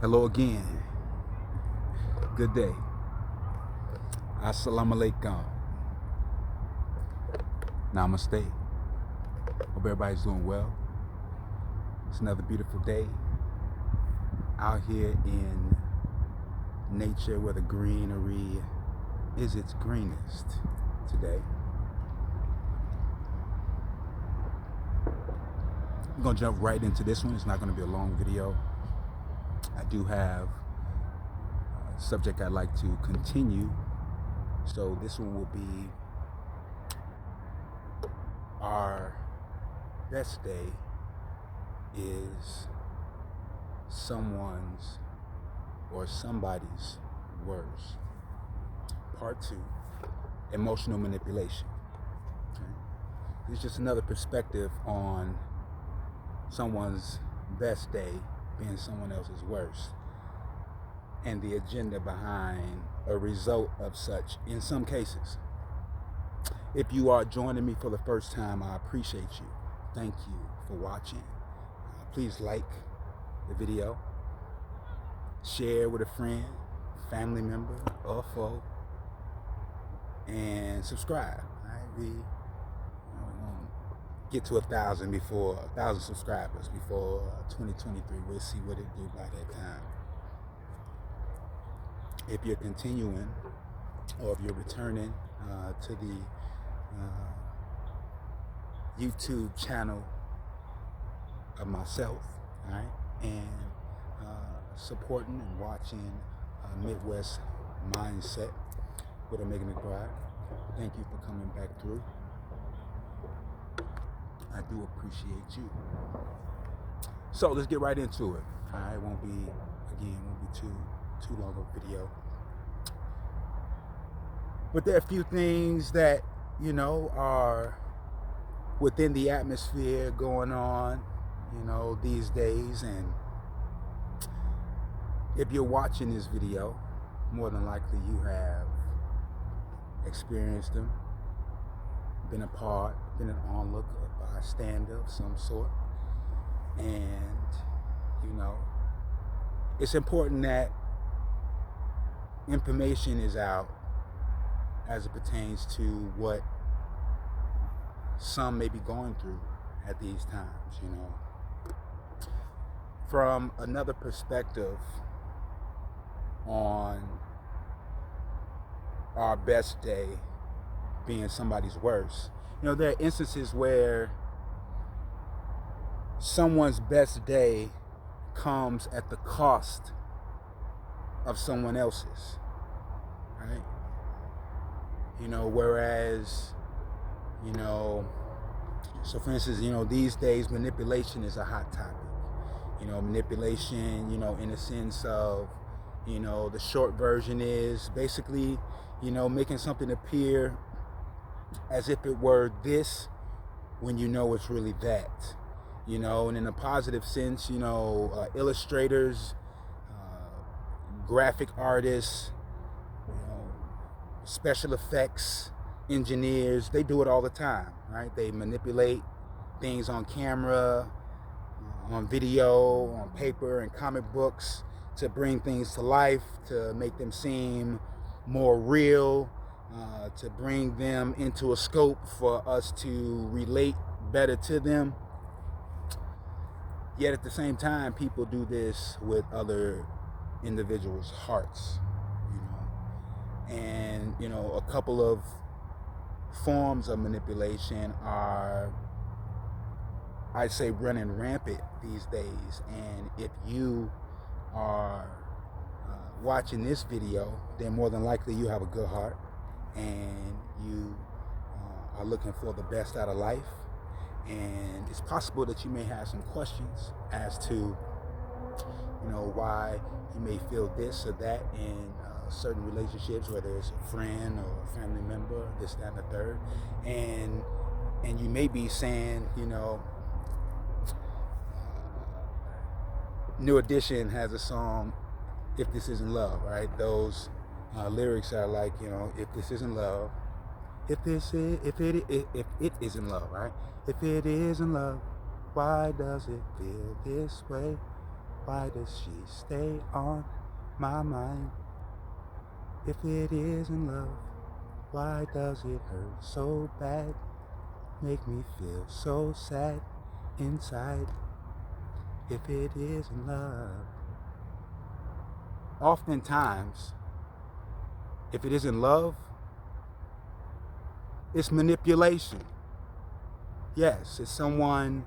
Hello again. Good day. Assalamu alaikum. Namaste. Hope everybody's doing well. It's another beautiful day out here in nature where the greenery is its greenest today. I'm going to jump right into this one. It's not going to be a long video. I do have a subject I'd like to continue. So this one will be our best day is someone's or somebody's worst. Part 2, emotional manipulation. Okay? It's just another perspective on someone's best day being someone else's worst, and the agenda behind a result of such in some cases. If you are joining me for the first time, I appreciate you. Thank you for watching. Please like the video, share with a friend, family member, or foe, and subscribe. We get to 1,000 subscribers before 2023. We'll see what it do by that time. If you're continuing or if you're returning to the YouTube channel of myself, all right, and supporting and watching Midwest Mindset with Omega McBride, thank you for coming back through. I do appreciate you. So let's get right into it. All right, won't be too long of a video. But there are a few things that, are within the atmosphere going on, these days. And if you're watching this video, more than likely you have experienced them, been an onlooker, a bystander of some sort. And, it's important that information is out as it pertains to what some may be going through at these times, From another perspective on our best day being somebody's worst, there are instances where someone's best day comes at the cost of someone else's, right? Whereas, so for instance, these days manipulation is a hot topic. Manipulation, in the sense of, the short version is basically, making something appear as if it were this when it's really that. And in a positive sense, illustrators, graphic artists, special effects engineers, they do it all the time, right? They manipulate things on camera, on video, on paper, and comic books to bring things to life, to make them seem more real, to bring them into a scope for us to relate better to them. Yet at the same time, people do this with other individuals' hearts, And, a couple of forms of manipulation are, I'd say, running rampant these days. And if you are watching this video, then more than likely you have a good heart and you are looking for the best out of life. And it's possible that you may have some questions as to, why you may feel this or that in certain relationships, whether it's a friend or a family member, this, that, and the third. And you may be saying, New Edition has a song, If This Isn't Love, right? Those lyrics are like, if this isn't love, if it isn't love, right? If it isn't love, why does it feel this way? Why does she stay on my mind? If it isn't love, why does it hurt so bad? Make me feel so sad inside. If it isn't love. Oftentimes, if it isn't love, it's manipulation. Yes, it's someone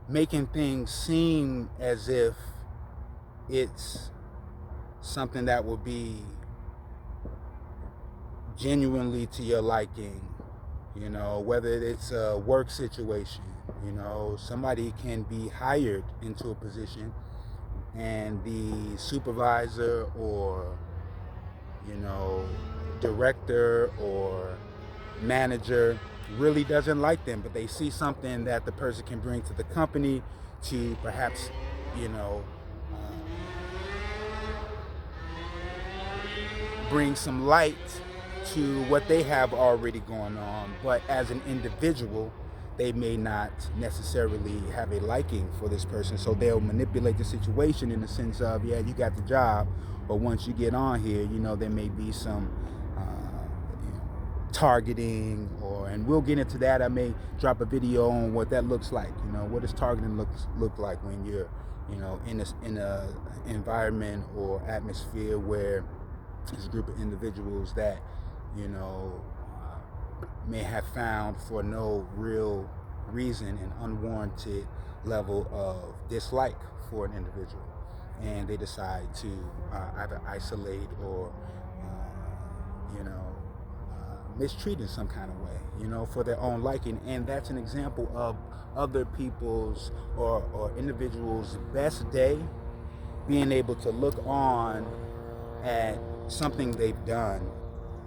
making things seem as if it's something that will be genuinely to your liking, whether it's a work situation, somebody can be hired into a position and the supervisor or, director or manager really doesn't like them, but they see something that the person can bring to the company to perhaps, bring some light to what they have already going on. But as an individual, they may not necessarily have a liking for this person, so they'll manipulate the situation in the sense of, yeah, you got the job, but once you get on here, there may be some targeting, and we'll get into that. I may drop a video on what that looks like. What does targeting look like when you're in a environment or atmosphere where there's a group of individuals that may have found for no real reason an unwarranted level of dislike for an individual, and they decide to either isolate or mistreat in some kind of way, for their own liking. And that's an example of other people's or individuals' best day being able to look on at something they've done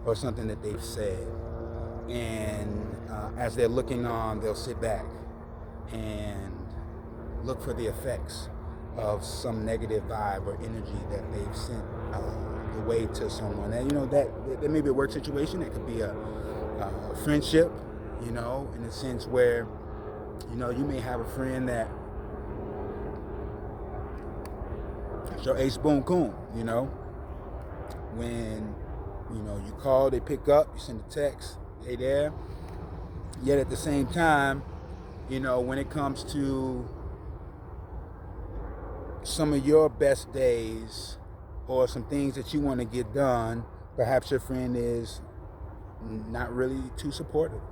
or something that they've said, and as they're looking on, they'll sit back and look for the effects of some negative vibe or energy that they've sent away to someone. And that may be a work situation. It could be a friendship, in a sense where you may have a friend that is your ace boom coon. When you call, they pick up, you send a text, hey there. Yet at the same time, when it comes to some of your best days or some things that you want to get done, perhaps your friend is not really too supportive.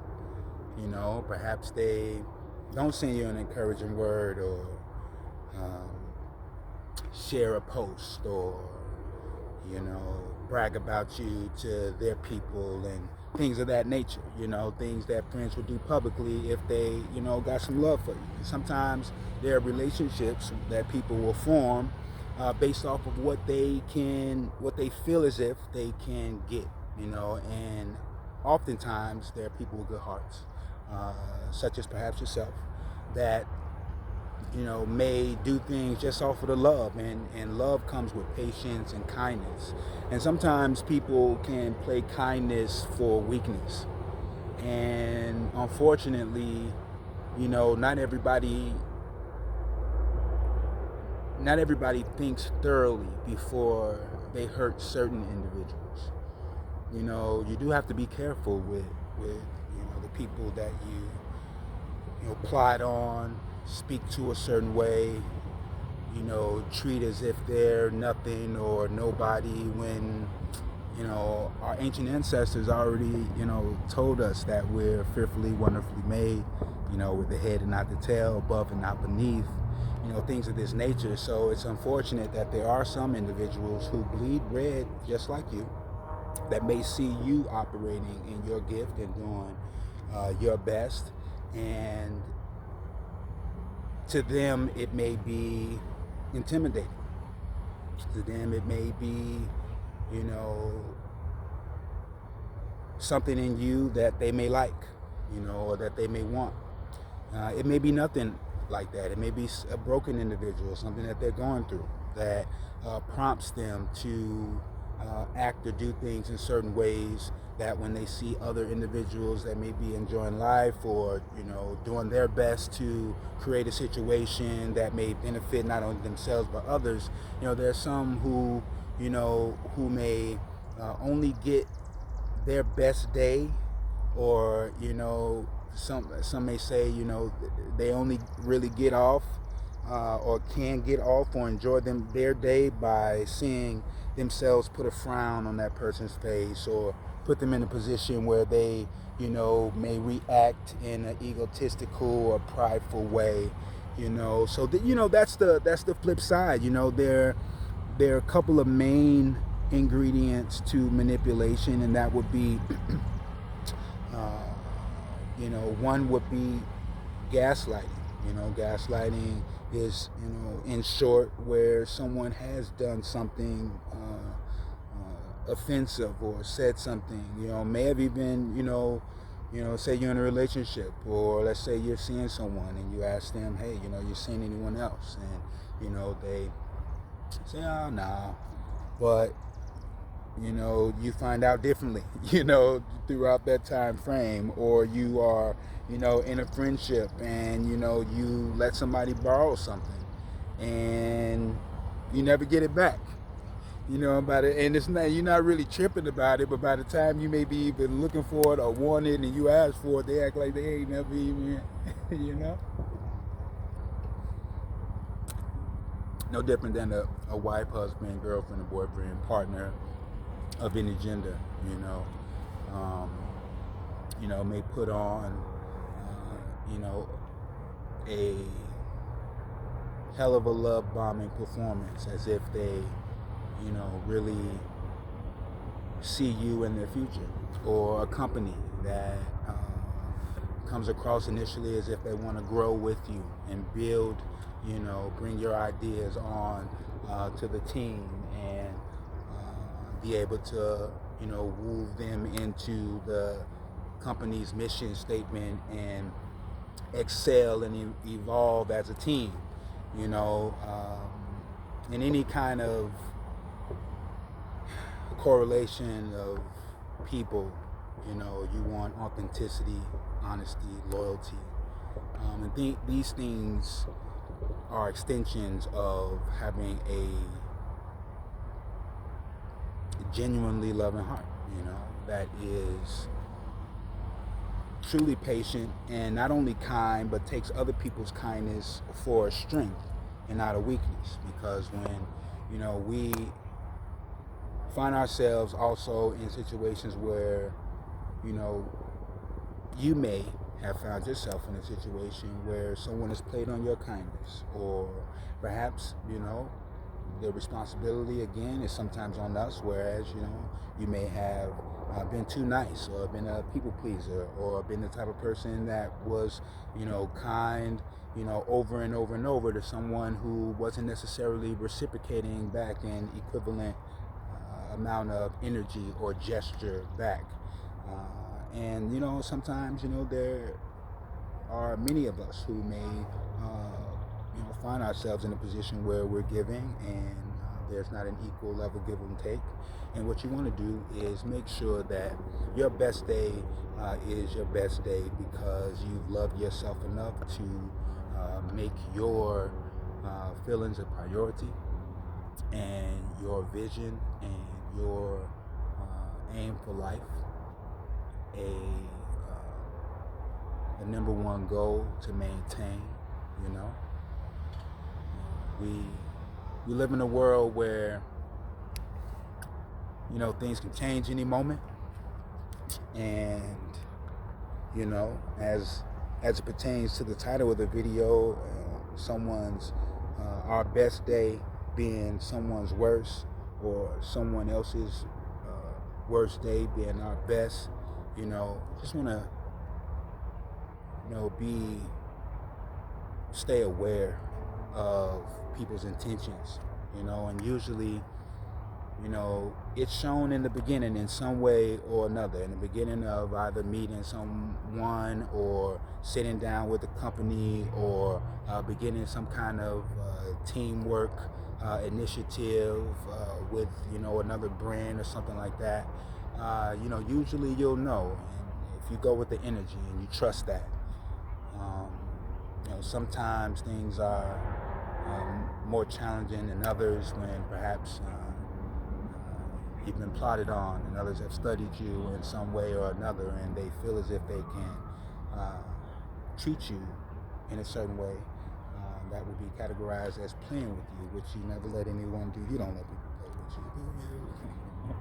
Perhaps they don't send you an encouraging word or share a post or brag about you to their people and things of that nature, things that friends would do publicly if they, got some love for you. And sometimes there are relationships that people will form based off of what they feel as if they can get, and oftentimes there are people with good hearts, such as perhaps yourself, that may do things just off of the love, and love comes with patience and kindness. And sometimes people can play kindness for weakness. And unfortunately, not everybody thinks thoroughly before they hurt certain individuals. You do have to be careful with the people that you plot on, speak to a certain way, treat as if they're nothing or nobody, when our ancient ancestors already told us that we're fearfully, wonderfully made, with the head and not the tail, above and not beneath, things of this nature. So it's unfortunate that there are some individuals who bleed red just like you, that may see you operating in your gift and doing your best, and to them it may be intimidating. To them it may be, something in you that they may like, or that they may want. It may be nothing like that. It may be a broken individual, something that they're going through that prompts them to act or do things in certain ways that when they see other individuals that may be enjoying life or doing their best to create a situation that may benefit not only themselves but others, there's some who may only get their best day, or some may say they only really get off or can get off or enjoy their day by seeing themselves put a frown on that person's face, or put them in a position where they may react in an egotistical or prideful way. So that's the flip side. There are a couple of main ingredients to manipulation, and that would be one would be gaslighting. Gaslighting is, in short, where someone has done something offensive or said something, may have even, say you're in a relationship, or let's say you're seeing someone and you ask them, hey, you seeing anyone else? And, they say, oh, no. But, you find out differently, throughout that time frame, or you are, in a friendship and, you let somebody borrow something and you never get it back, about it. And it's not, you're not really tripping about it, but by the time you may be even looking for it or want it and you ask for it, they act like they ain't never even, No different than a wife, husband, girlfriend, or boyfriend, partner of any gender, may put on, a hell of a love bombing performance as if they, really see you in their future, or a company that comes across initially as if they want to grow with you and build, bring your ideas on to the team and be able to, woo them into the company's mission statement and excel and evolve as a team, in any kind of correlation of people, you want authenticity, honesty, loyalty, and these things are extensions of having a genuinely loving heart, that is truly patient and not only kind, but takes other people's kindness for a strength and not a weakness. Because when, we find ourselves also in situations where, you may have found yourself in a situation where someone has played on your kindness, or perhaps, the responsibility again is sometimes on us, whereas, you may have been too nice, or been a people pleaser, or been the type of person that was, kind, over and over and over to someone who wasn't necessarily reciprocating back in equivalent amount of energy or gesture back. And, sometimes, there are many of us who may, find ourselves in a position where we're giving and there's not an equal level give and take. And what you want to do is make sure that your best day is your best day, because you've loved yourself enough to make your feelings a priority, and your vision and your aim for life a number one goal to maintain. We live in a world where things can change any moment, and as it pertains to the title of the video, someone's our best day being someone's worst, or someone else's worst day being our best. Just want to stay aware of people's intentions, and usually it's shown in the beginning in some way or another, in the beginning of either meeting someone or sitting down with a company, or beginning some kind of teamwork initiative with another brand or something like that, usually you'll know. And if you go with the energy and you trust that, sometimes things are more challenging than others when perhaps you've been plotted on and others have studied you in some way or another, and they feel as if they can treat you in a certain way that would be categorized as playing with you, which you never let anyone do. You don't let people play with you, do you?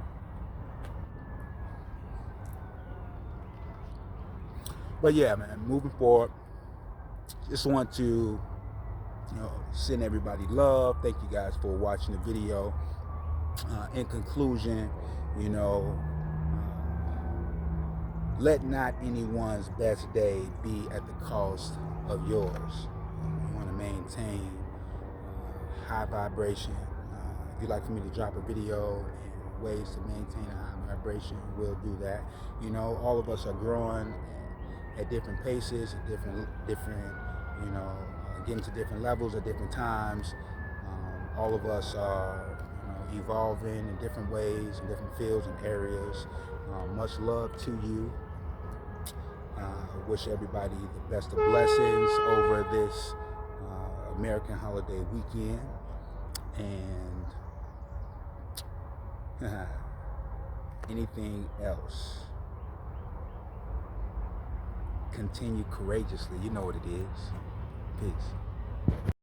But yeah, man, moving forward, just want to send everybody love. Thank you guys for watching the video. In conclusion, let not anyone's best day be at the cost of yours. You want to maintain high vibration. If you'd like for me to drop a video and ways to maintain a high vibration, we'll do that. All of us are growing at different paces, at different, getting to different levels at different times. All of us are evolving in different ways, in different fields and areas. Much love to you. Wish everybody the best of blessings over this American holiday weekend. And anything else, continue courageously. You know what it is. Peace.